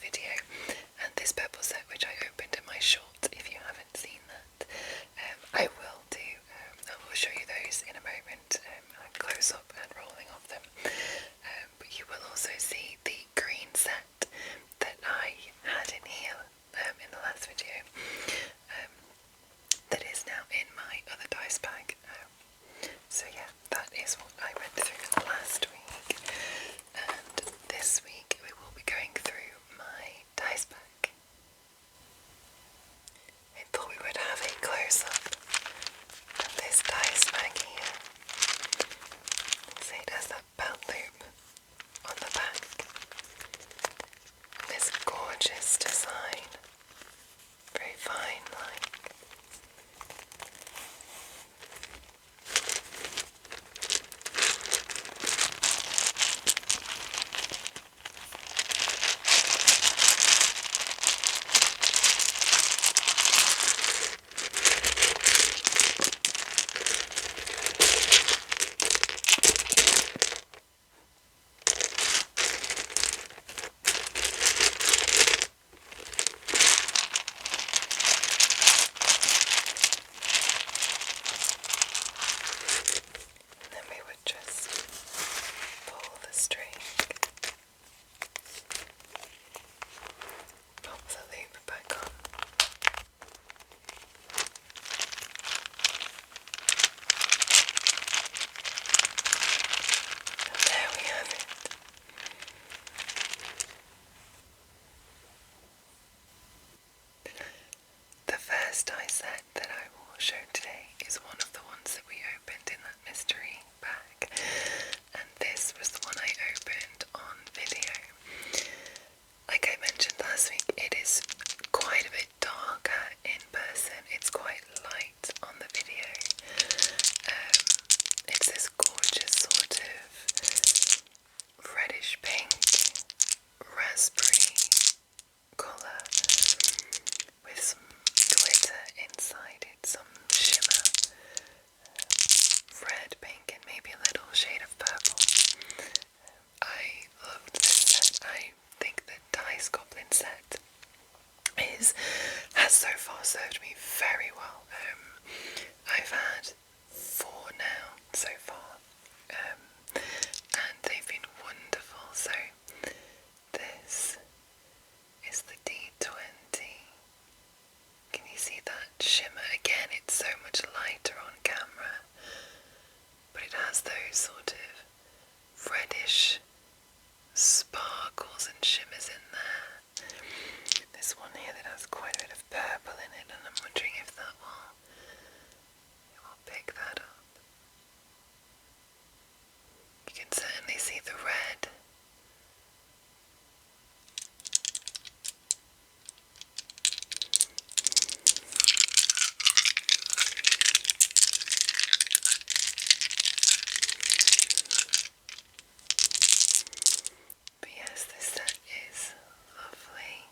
video, and this purple set which I opened in my short. If you haven't seen that, I will show you those in a moment. I'm close up and rolling of them, but you will also see the green set that I had in here in the last video, that is now in my other dice bag. So yeah, that is what I went through last week, and this week we will be going through my dice bag. I thought we would have a close-up of this dice bag here. So it has that belt loop on the back, this gorgeous design, very fine like. Die set that I will show today is one of the ones that we opened in that mystery bag, and this was the one I opened on video. Like I mentioned last week, it is quite a bit darker in person. It's quite light on the video. It's this gorgeous sort of reddish pink, raspberry colour with some glitter inside it, some shimmer, red, pink, and maybe a little shade of purple. I loved this set. I think the Dice Goblin set has so far served me very well. I've had 4 now so far, and they've been wonderful. So this is the D20. Can you see that shimmer? Again, it's so much lighter on camera, but it has those sort of reddish sparkles and shimmers in there. This one here that has quite a bit of purple in it, and I'm wondering if it will pick that up. You can certainly see the red. But yes, this set is lovely.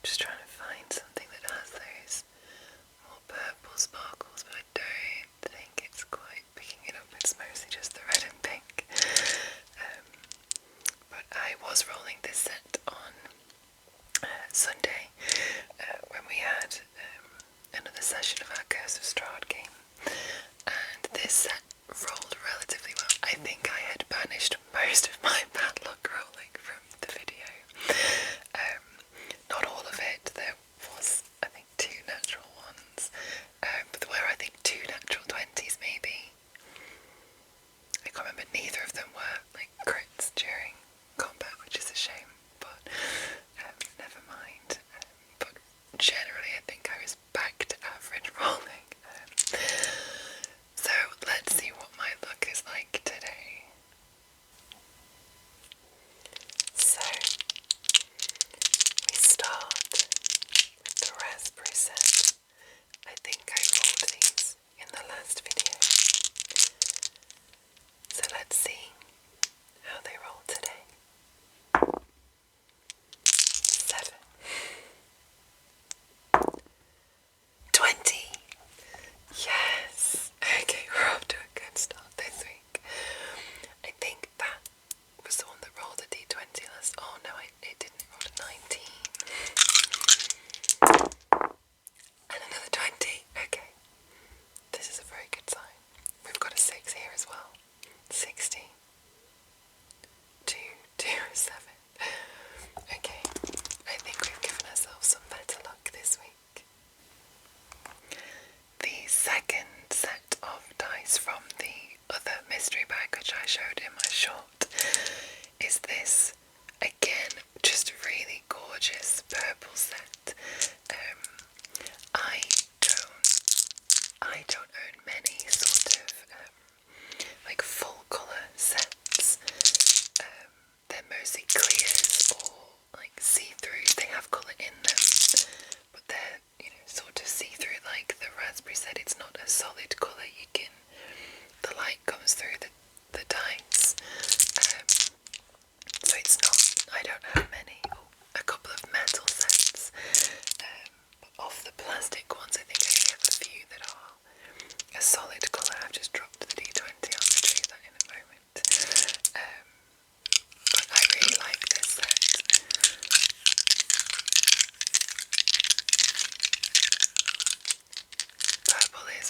Just trying to find something that has those more purple sparkles, but I don't think it's quite picking it up. It's mostly just the red and pink. But I was rolling this set on Sunday when we had another session of our Curse of Strahd game, and this set rolled relatively well. I think I had banished most of my bad luck rolling from the video. Not all of it. There was, I think, 2 natural ones, but there were, I think, 2 natural 20s maybe. I can't remember. Neither of them were like crits during combat, which is a shame, but never mind. But generally I think I was back to average rolling. So let's see what my luck is like today. So we start with the raspberry set. I think I rolled these in the last video. So let's see how they roll today. 7. 20. Yes. Okay, we're off to a good start this week. I think that was the one that rolled a D20 last. Oh no, it didn't. It rolled a 19.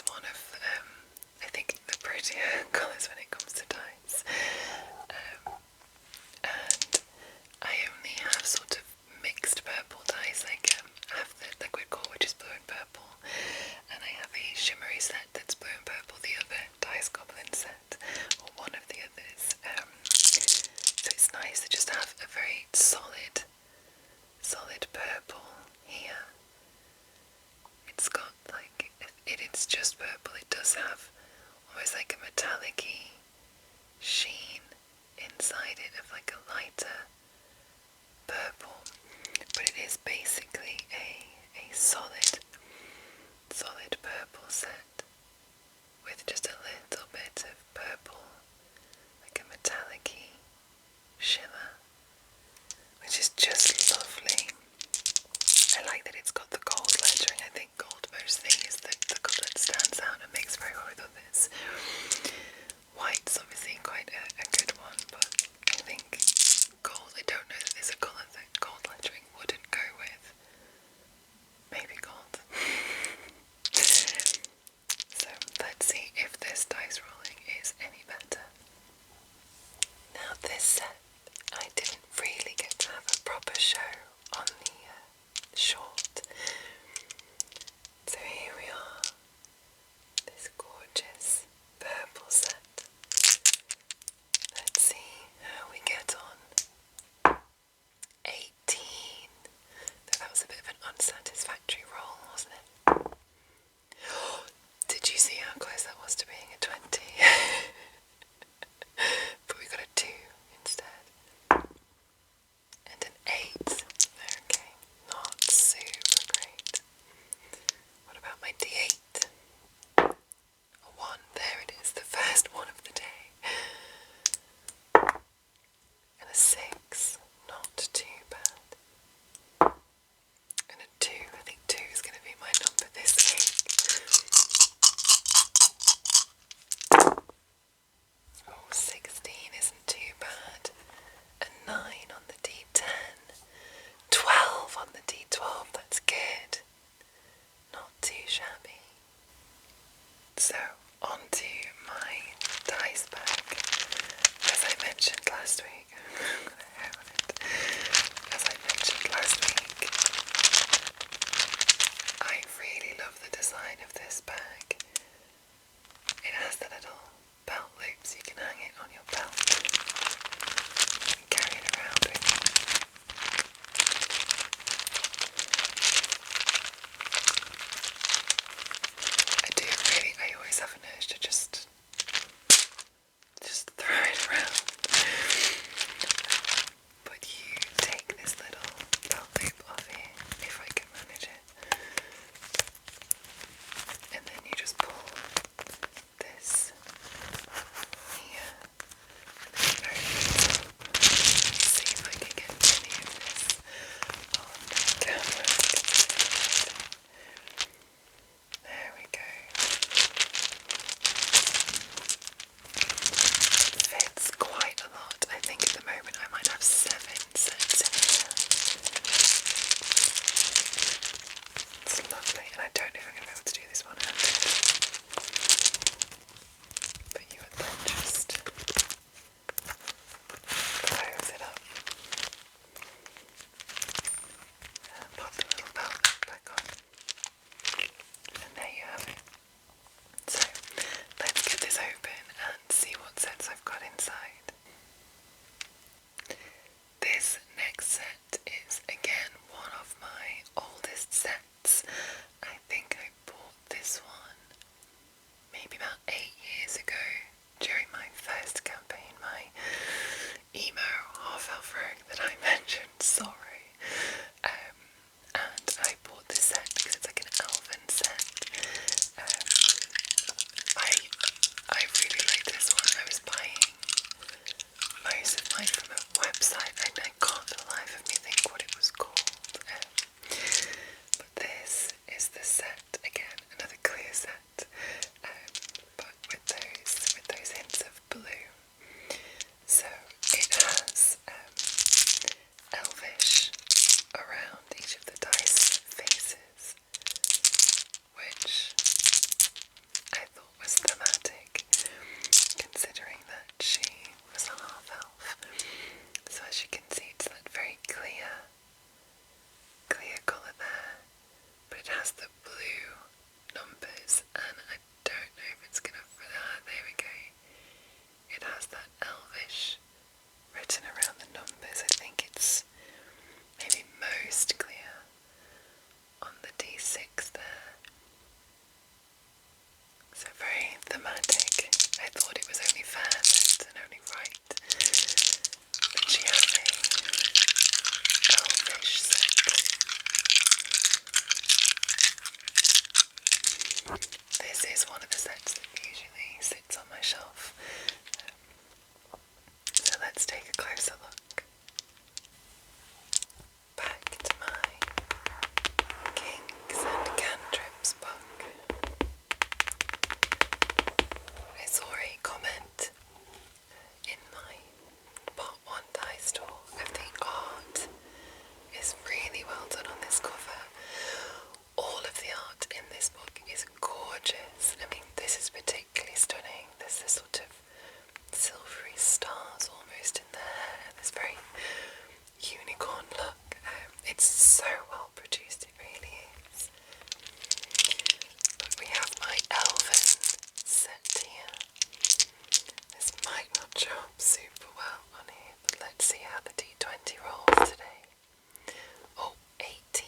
is one of, I think, the prettier colours when it comes to dyes. And I only have sort of mixed purple dyes, like I have the liquid core, which is blue and purple, and I have a shimmery set that's blue and purple, the other Dyes Goblin set, or one of the others. So it's nice to just have a very solid purple here. It's got like, it's just purple, it does have almost like a metallic-y sheen inside it of like a lighter purple, Elvish set. This is one of the sets that usually sits on my shelf. So let's take a closer look. Back to my Kings and Cantrips book. I saw a comment in my Part 1 die store of the art is really well done on this cover. All of the art in this book is gorgeous. I mean, this is particularly stunning. There's this sort of silvery stars almost in the hair. This very unicorn look. It's so well produced, it really is. But we have my Elven set here. This might not show up super well on here, but let's see how the D20 rolls today. Oh, 18.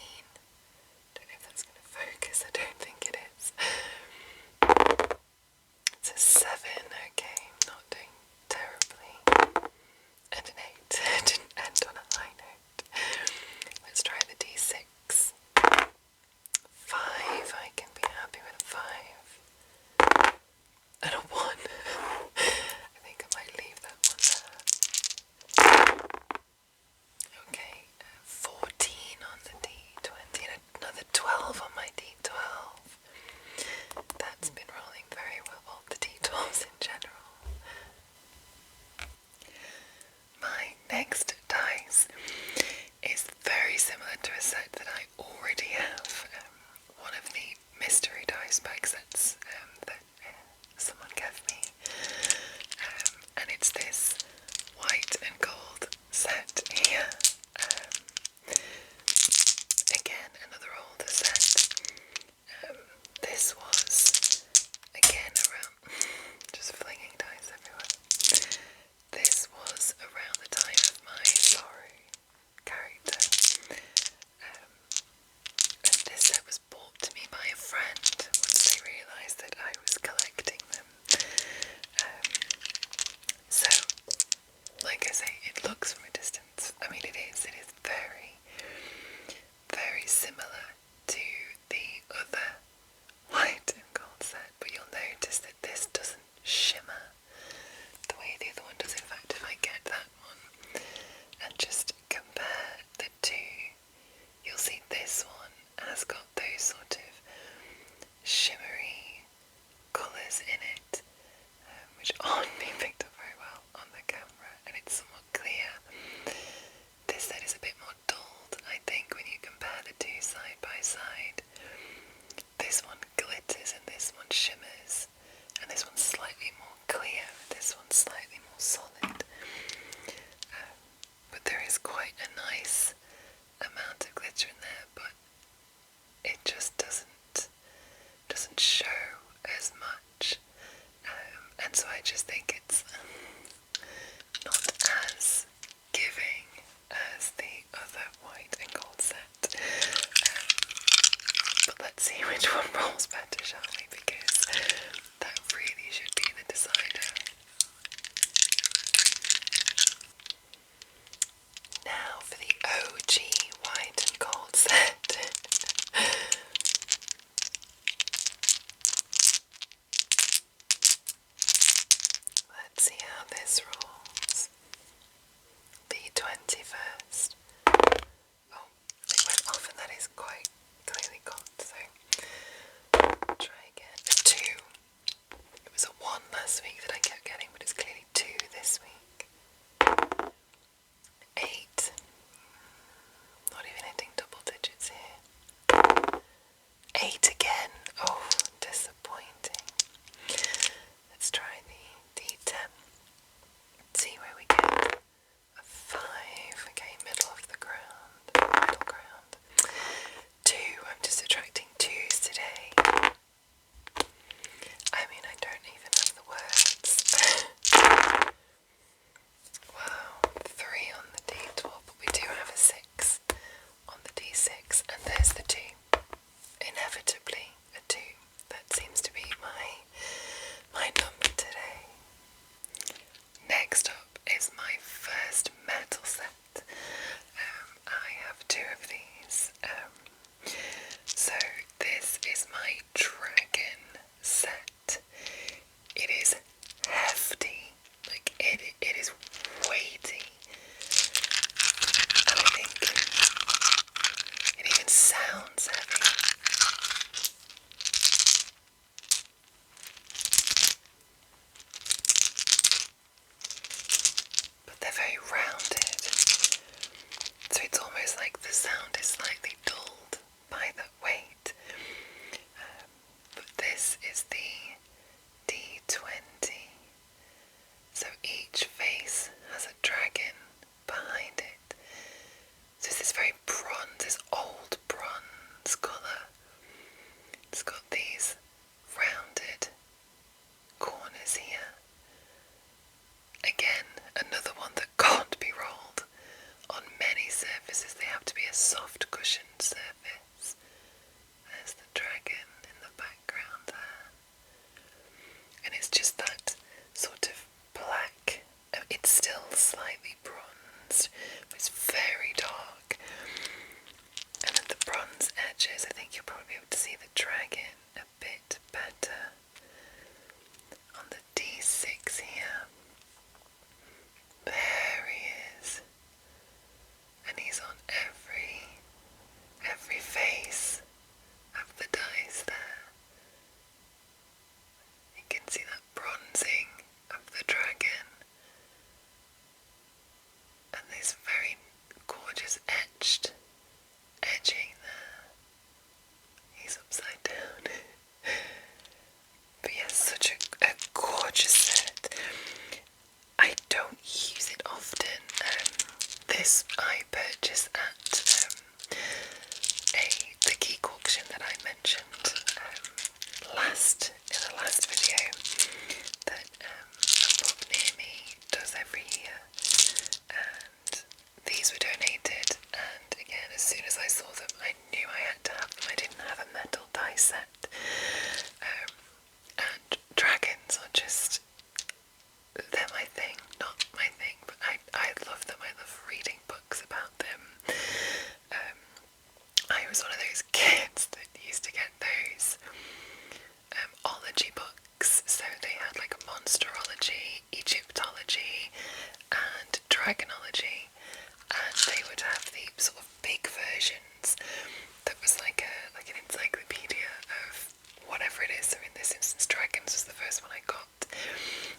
Don't know if that's going to focus, I don't think it is. It's a 7, okay, not doing terribly. And an 8, didn't end on a high note. Let's try the D6. 5, I can be happy with a 5. And a 1. I think I might leave that one there. Okay, 14 on the D20 and another 12 on my D12. That's been rolling very well, all the D12s in general. My next dice is very similar to a set that I already have. One of the mystery dice pack sets that someone gave me. And it's this white and gold set here. Again, another older set. This was, again, around, just flinging dice everywhere. This was around the time of my Saru character. And this set was bought to me by a friend once they realised that I was collecting them. So, like I say, it looks from a distance, I mean it is very, very similar to the other white and gold set, but you'll notice that this doesn't shimmer the way the other one does. In fact, if I get that one and just compare the two, you'll see this one has got those sort of shimmery colours in it, which aren't being picked up very well on the camera, and it's somewhat clear. This set is a bit more dulled, I think, when you compare the two side by side. This one glitters and this one shimmers, and this one's slightly more clear, and this one's slightly more solid. But there is quite a nice amount of glitter in there, but it just doesn't show as much. And so I just think it's not as giving as the other white and gold set. But let's see which one rolls better, shall we? Because that really should be the decider. Now for the OG white and gold set. Let's see how this rolls. D20 first. Oh, it went off and that is quite clearly gone, so try again. A 2. It was a 1 last week that I kept getting, but it's clearly 2 this week. 8. Not even hitting double digits here. sounds heavy. But they're very rounded. So it's almost like the sound is slightly dulled by that weight. But this is the D20. So each face has a dragon behind it. So it's this very bronze, this old bronze colour. It's got these rounded corners here. Again, another one that can't be rolled. On many surfaces they have to be a soft cushioned surface. There's the dragon in the background there. And it's just that sort of black. It's still slightly bronzed, but it's very dark. And at the bronze edges, I think you'll probably be able to see the dragon a bit better. On the D6 here, there he is. And he's on every face of the dice there. You can see that bronzing of the dragon. And this very gorgeous edging there. He's upside down. But yes, such a gorgeous set. I don't use it often. This I purchased at the geek auction that I mentioned in the last video that a pub near me does every year. And these were donated, and again, as soon as I saw them, I knew I had to have them. I didn't have a metal die set. And dragons are just, they're my thing, not my thing, but I love them. I love reading books about them. I was one of those kids that used to get those ology books. So they had like a monsterology, Egyptology, and dragonology, and they would have the sort of big versions that was like an encyclopedia of whatever it is. So in this instance, dragons was the first one I got,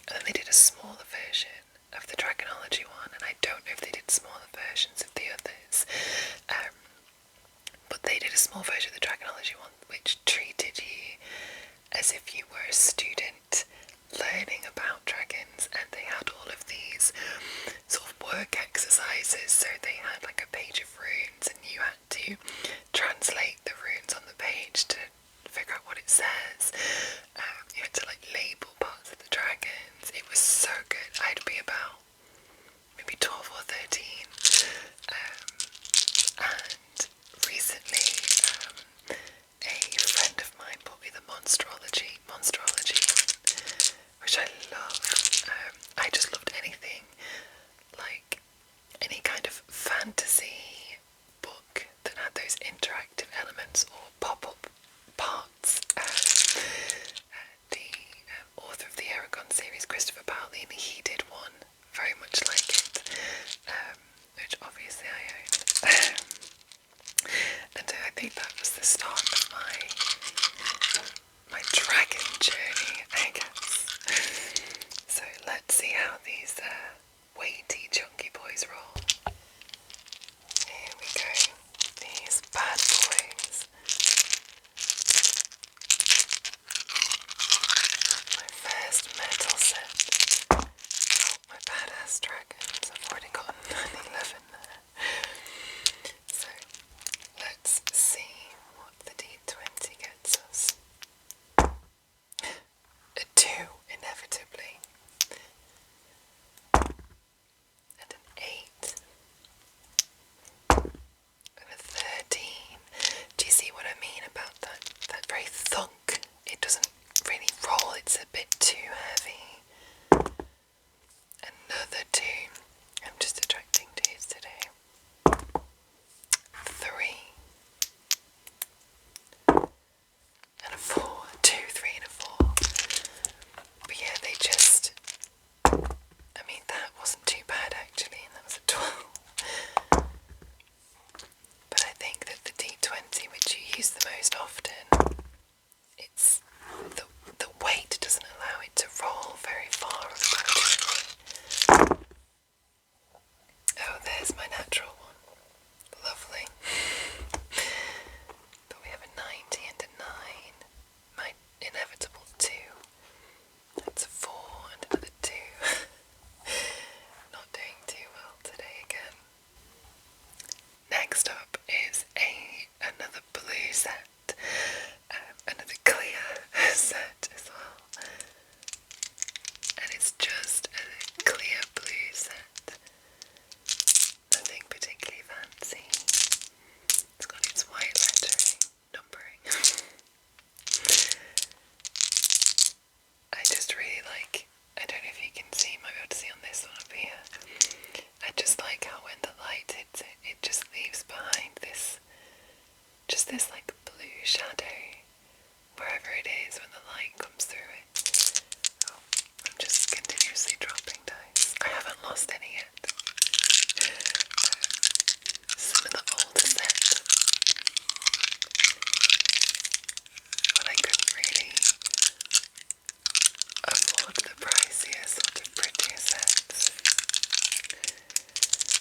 and then they did a smaller version of the dragonology one, and I don't know if they did smaller versions of the others, but they did a small version of the dragonology one which treated you as if you were a student learning about dragons, and they had all of these sort of work exercises. So they had like a page of runes, and you had to translate the runes on the page to figure out what it says. You had to like label parts of the dragons. It was so good. I'd be about maybe 12 or 13. And recently, a friend of mine bought me the monsterology, which I love. I just loved anything, like any kind of fantasy book that had those interactive elements or pop-up parts. The author of the Aragon series, Christopher Paolini, he did one very much like it, which obviously I own. And I think that was the start of my dragon journey, I guess. So let's see how these weighty, chunky boys roll. Here we go. These bad boys. My first metal set. Oh, my badass dragons. I've already got an 11 there. So let's see what the D20 gets us. A 2, inevitably. And an 8. use the most often. It's the weight doesn't allow it to roll very far, unfortunately. Oh, there's my natural one. Lovely. But we have a 90 and a 9. My inevitable 2. That's a 4 and another 2. Not doing too well today again. Next up is another blue set, another clear set as well, and it's just a clear blue set, nothing particularly fancy. It's got its white lettering, numbering. I just really like, I don't know if you can see, might be able to see on this one up here. I just like how when the light hits it, it just leaves behind this, just this like blue shadow, wherever it is when the light comes through it. Oh, I'm just continuously dropping dice. I haven't lost any yet. Some of the older sets, but I couldn't really afford the pricier, sort of prettier sets.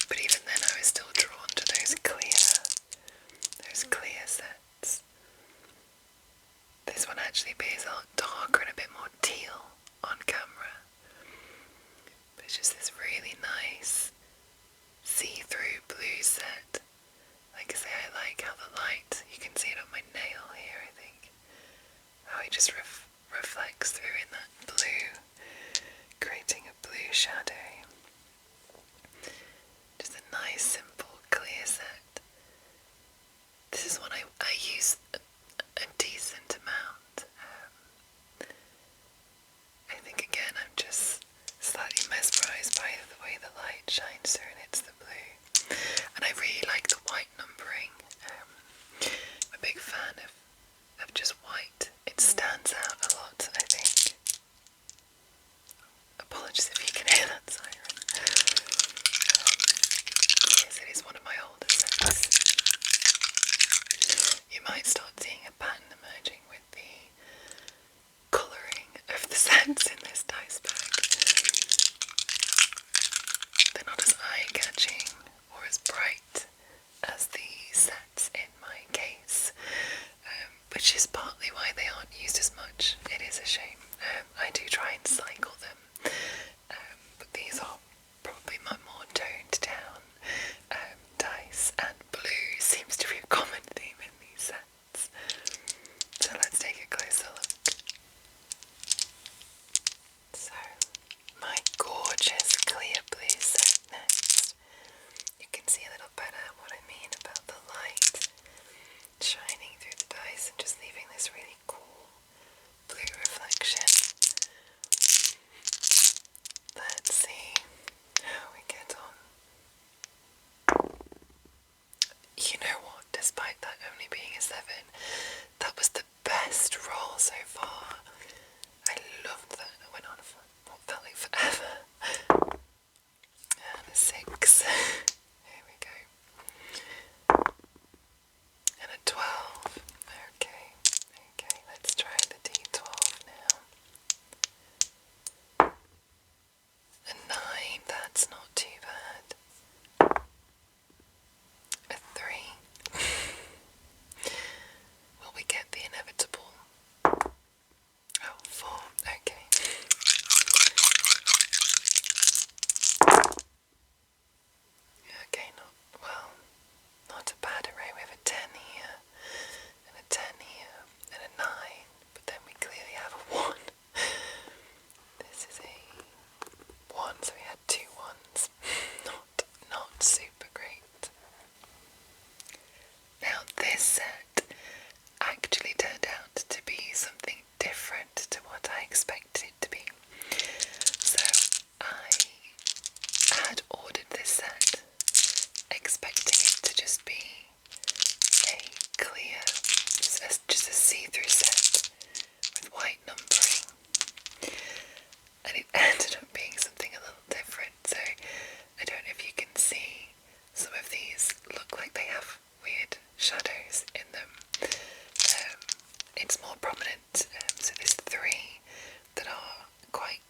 But even then I was still drawn to those clear sets. This one actually appears a lot darker and a bit more teal on camera. But it's just this really nice see-through blue set. Like I say, I like how the light, you can see it on my nail here, I think. How it just reflects through in that blue, creating a blue shadow. Just a nice, simple, clear set. This is one I use a decent amount. I think again I'm just slightly mesmerised by the way the light shines through and hits the blue. And I really like the white numbering. I'm a big fan of just white. It stands out a lot, I think. Apologies if you can hear that siren. Yes, it is one of my older sets. You might start seeing a pattern emerging with the colouring of the sets in this dice bag. They're not as eye-catching or as bright as the sets in my case, which is partly why they aren't used as much. It is a shame. I do try and cycle them, but these are probably my more toned down dice, and blue seems to be a common theme in these sets. So let's take a closer look. So, my gorgeous clear blue set next. You can see a little better what I mean about the light shining through the dice and just leaving this really cool blue reflection. Let's see how we get on. You know what, despite that only being a 7, that was the best roll so far. I loved that. I went on for what felt like forever. And a 6. Here we go. And a 12. Okay, let's try the D12 now. A 9, that's not too bad. A 3. Will we get the inevitable? Oh, 4, okay. it's more prominent. So there's 3 that are quite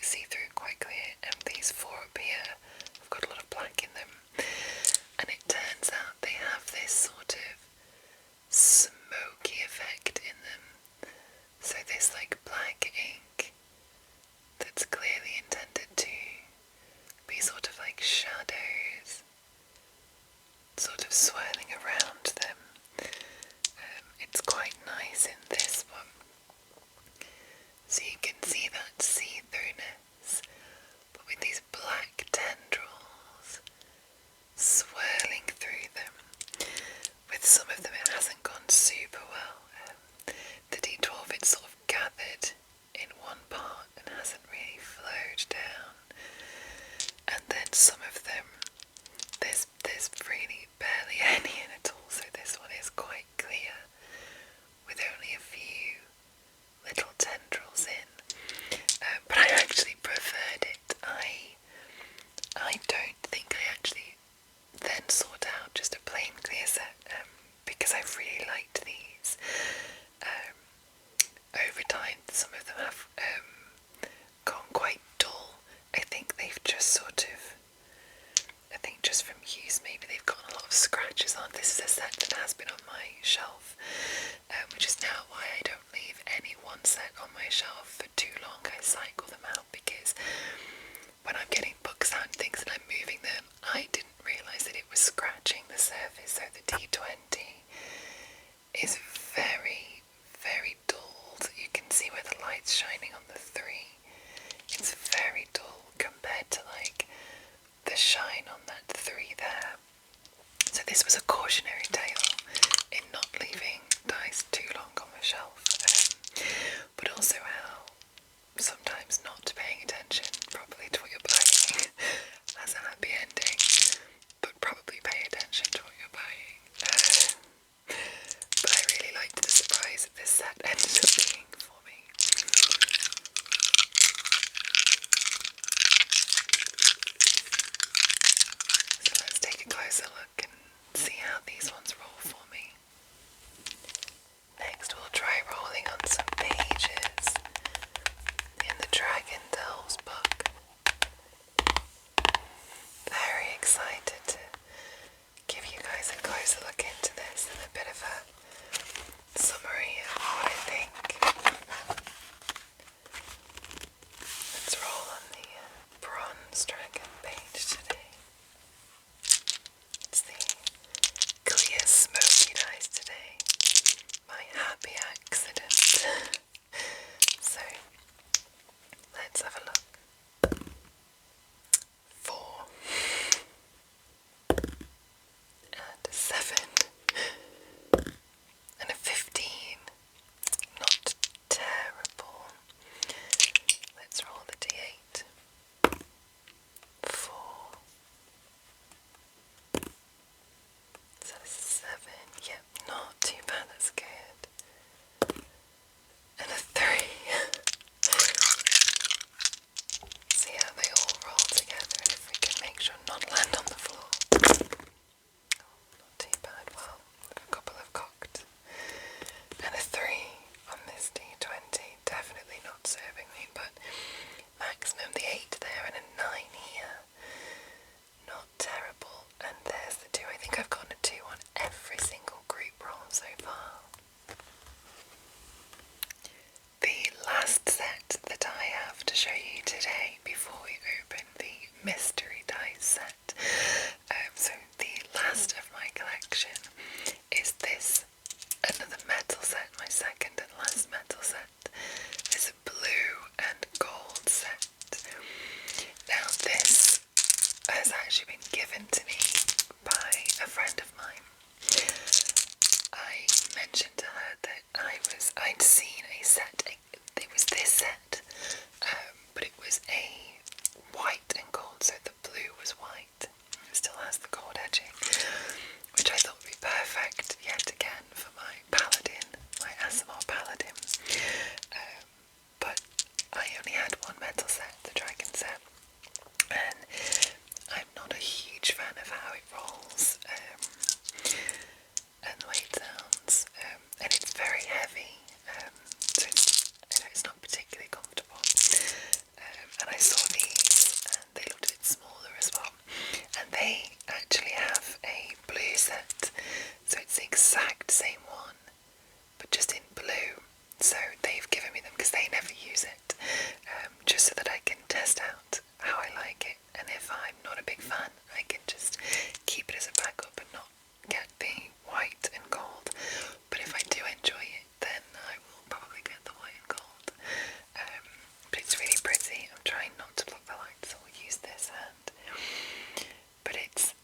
see-through, quite clear, and these 4 up here have got a lot of black in them. And it turns out they have this sort of smoky effect in them. So this like black ink that's clearly intended to be sort of like shadows, sort of swirling around them. It's quite nice in this one. So you can see that see-throughness, but with these black tendrils swirling through them. With some of them it hasn't gone super well. The D12, it's sort of gathered in one part and hasn't really flowed down. And then some of them, there's really barely any in at all, so this one is quite clear, with only a few little tendrils in. But I actually preferred it. I don't think I actually then sought out just a plain clear set, because I've really liked these. Over time, some of them have gone quite dull. I think they've just sort of, I think just from use maybe they've gotten a lot of scratches on. This is a set that has been on my shelf, which is now why I don't leave any one set on my shelf for too long. I cycle them out because when I'm getting books out and things and I'm moving them, I didn't realise that it was scratching the surface. So the D20 is very, very dulled. You can see where the light's shining on the 3. It's very dull compared to like the shine on that 3 there. So this was a cautionary tale in not leaving dice too long on the shelf, but also how sometimes not paying attention properly to what you're buying has a happy ending, but probably pay attention to what you're buying. But I really liked the surprise that this set ended up being for me. So let's take a closer look and see how these ones roll for me. Next we'll try rolling on some pages in the Dragon Delves book. Very excited to give you guys a closer look into this and a bit of a summary of what I think. Let's roll on the Bronze Dragon page today. It's the clear So it's the exact same one, but just in blue. So they've given me them because they never use it, just so that I can test out how I like it. And if I'm not a big fan, I can just keep it as a backup and not get the white and gold. But if I do enjoy it, then I will probably get the white and gold. But it's really pretty. I'm trying not to block the light, so we'll use this hand. But it's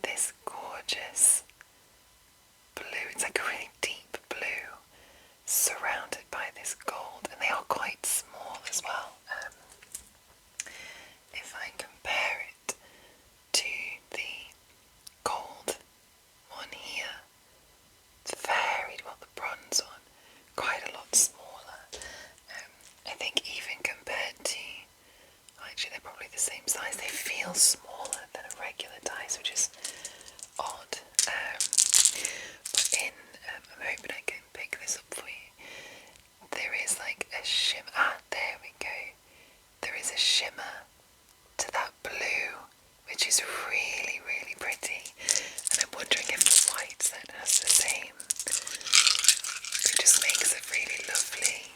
this gorgeous blue. It's like a really deep blue, surrounded by this gold, and they are quite small as well. If I compare it to the gold one here, it's the bronze one, quite a lot smaller. I think even compared to, actually they're probably the same size, they feel smaller than a regular dice, which is odd. But I'm hoping I can pick this up for you. There is like a shimmer, there we go. There is a shimmer to that blue, which is really, really pretty. And I'm wondering if the white set has the same. It just makes a really lovely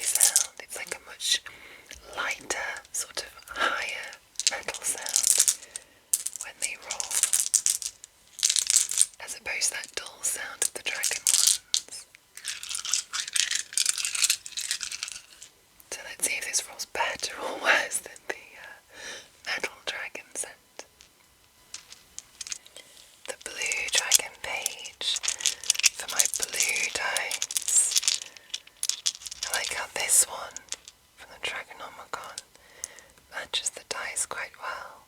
sound. It's like a much lighter, sort of higher metal sound when they roll, as opposed to that dull sound of the dragon ones. So let's see if this rolls better or worse than the metal dragon set. The blue dragon page for my blue dice. I like how this one from the Dragonomicon matches the dice quite well.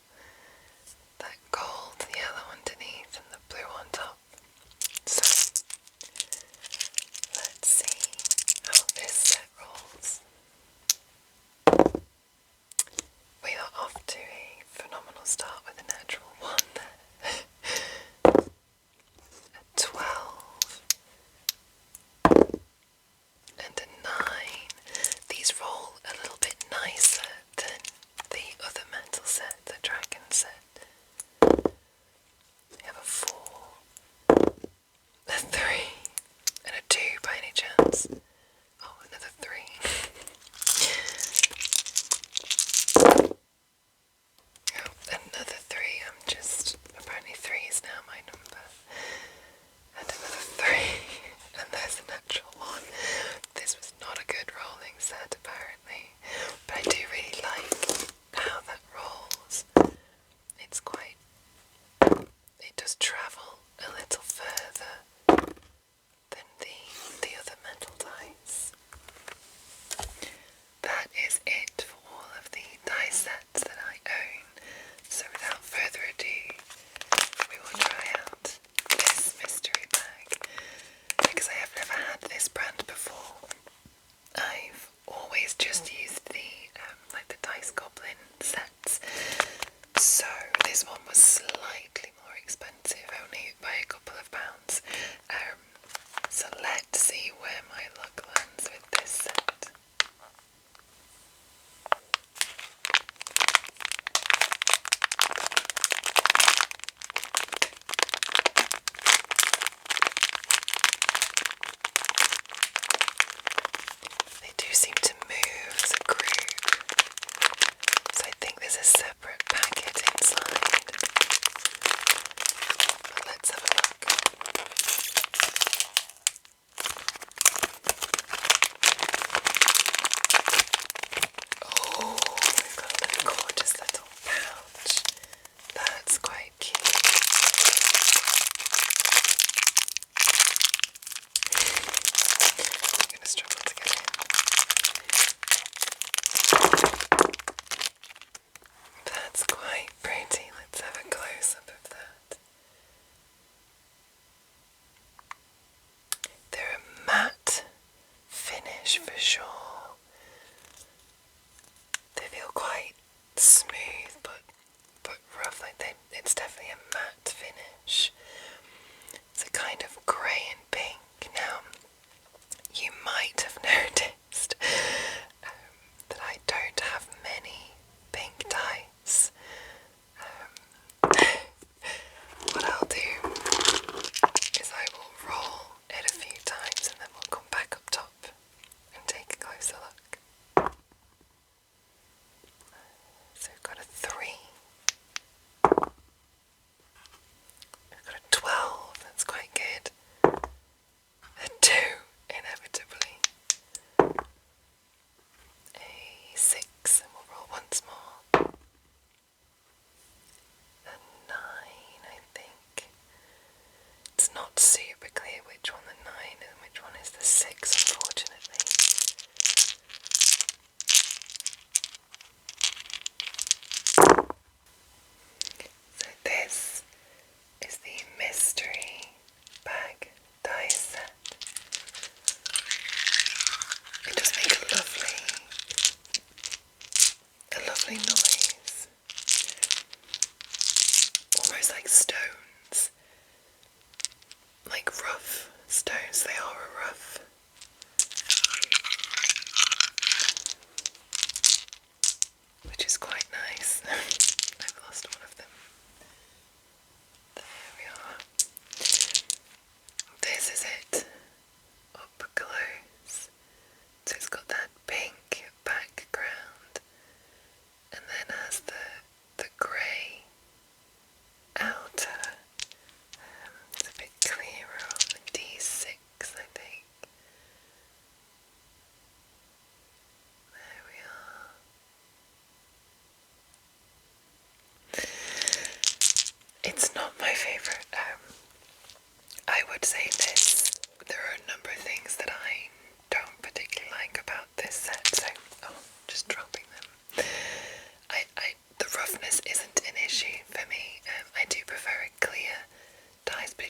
That gold, yellow underneath and the blue on top. So let's see how this set rolls. We are off to a phenomenal start with a natural 1 there. A 12 and a 9. These roll a little bit nicer than the other metal set, the dragon set. We have a 4, a 3, and a 2 by any chance. Oh, another 3. Oh, another 3. Apparently 3 is now my number. And another 3. And there's a natural 1. This was not a good rolling set, apparently. But I do really like how that rolls. It's quite... It does travel a little further than the other metal dice. That is it for all of the dice sets that I own. So without further ado, we will try out this mystery bag, because I have never had this brand before. I've always just used the like the Dice Goblin sets, so this one was slightly more expensive, only by a couple of pounds. So let's see where my luck lands with this set. They do seem to move as a group, so I think there's a separate packet inside. But let's have a look. Oh, we've got a gorgeous little pouch. That's quite cute. I'm going to struggle to get in. That's quite pretty. Let's have a close-up of that. They're a matte finish for sure. They feel quite smooth but rough. It's definitely a matte finish. It's a kind of grey and pink. Now, you might have noticed that I don't have many pink dice. What I'll do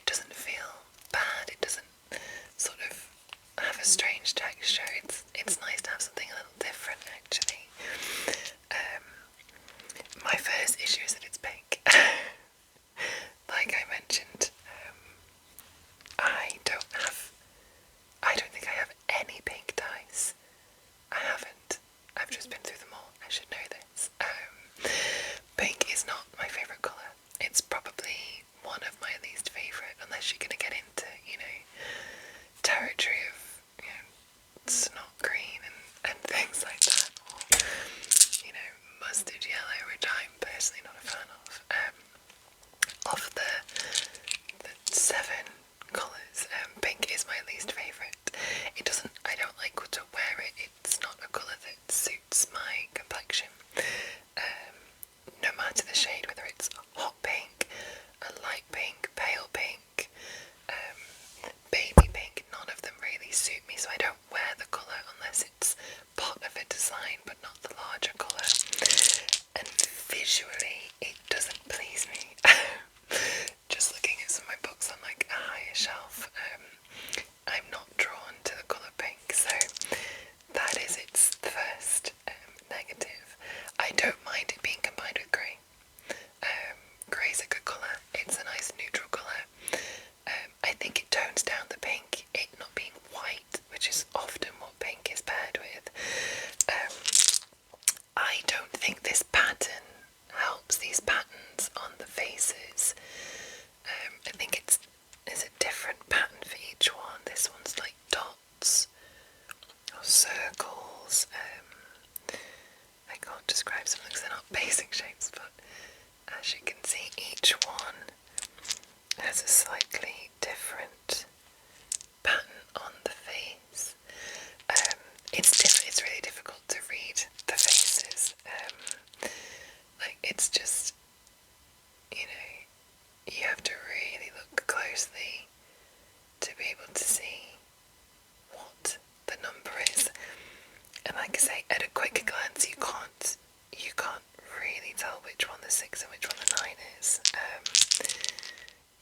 it doesn't feel bad. It doesn't sort of have a strange texture. It's nice to have something a little different, actually. My first issue is that it's pink. Like I mentioned, I don't think I have any pink dice. I haven't. I've just been through them all. I should know this. Pink is not my favourite colour. It's probably one of my least favourite, unless you're going to get into, territory of, snot green and things like that, or, mustard yellow, which I'm personally not a fan of. Of the 7 colours, pink is my least favourite. I don't like to wear it. It's not a colour that suits my complexion. No matter the shade, whether it's hot pink, a light pink, pale pink, baby pink, none of them really suit me, so I don't wear the colour unless it's part of a design but not the larger colour. And visually it doesn't please me. Just looking at some of my books on like a higher shelf, I'm not drawn to the colour pink, so that is its first negative. I don't mind it being combined with grey. Grey's a good colour. It's a nice neutral colour. I think it tones down the pink, it not being white, which is often what pink is paired with. I don't think this pattern helps these patterns on the faces. I think there's a different pattern for each one. This one's like dots or circles. I can't describe some because they're not basic shapes, but as you can see, each one has a slightly different pattern on the face. It's really difficult to read the faces. It's just, you have to really look closely to be able to see what the number is. And like I say, at a quick glance, you can't really tell which one the 6 and which one the 9 is.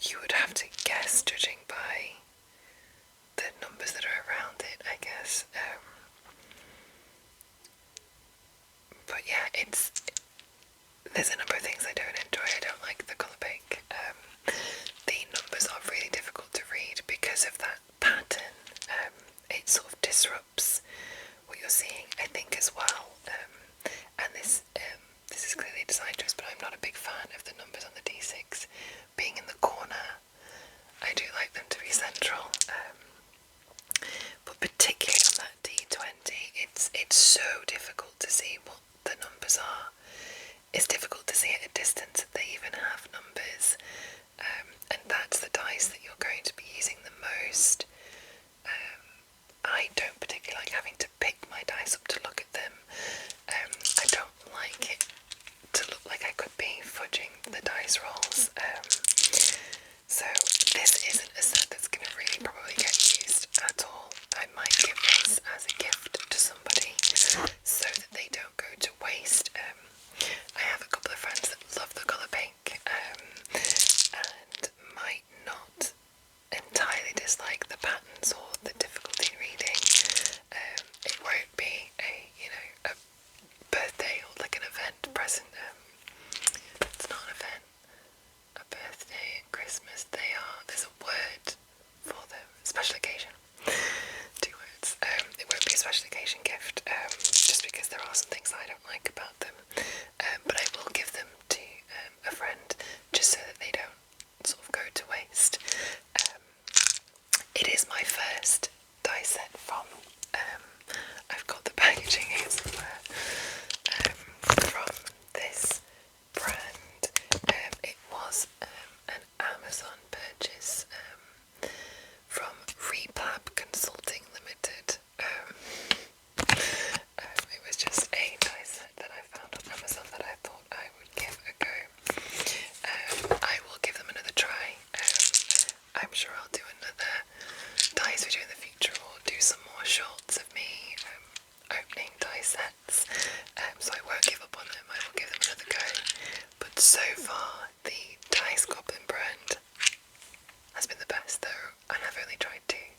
You would have to guess, judging by the numbers that are around it, I guess. But yeah, there's a number of things I don't enjoy. I don't like the colour pink. The numbers are really difficult to read because of that pattern. It sort of disrupts what you're seeing, I think, as well. And this is clearly a design choice, but I'm not a big fan of the numbers on the D6 being in the corner. I do like them to be central. But particularly on that D20, it's so difficult to see what the numbers are. It's difficult to see at a distance that they even have numbers, and that's the dice that you're going to be using the most. I don't particularly like having to pick my dice up to look at them. I don't like it to look like I could be fudging the dice rolls. So this isn't a set that's going to really probably get used at all. I might give this as a gift to somebody so that they don't go to waste. I have a couple of friends that love the colour pink and might not entirely dislike the patterns or the difficulty in reading. It won't be a birthday or like an event present. It's not an event. A birthday, Christmas, there's a word for them. Special occasion. 2 words. It won't be a special occasion gift, just because there are some things I don't like about them. But I will give them to a friend, just so that they don't sort of go to waste. It is my first die set from, I've got the packaging here somewhere, from this brand. It was an Amazon purchase from Replab Consulting Limited. It was just a die set that I found on Amazon that I thought I would give a go. I will give them another try. I'm sure I'll do another dice video in the future, or do some more shorts of me opening die sets. So I won't give up on them. I will give them another go. But so far, the Dice Goblin brand has been do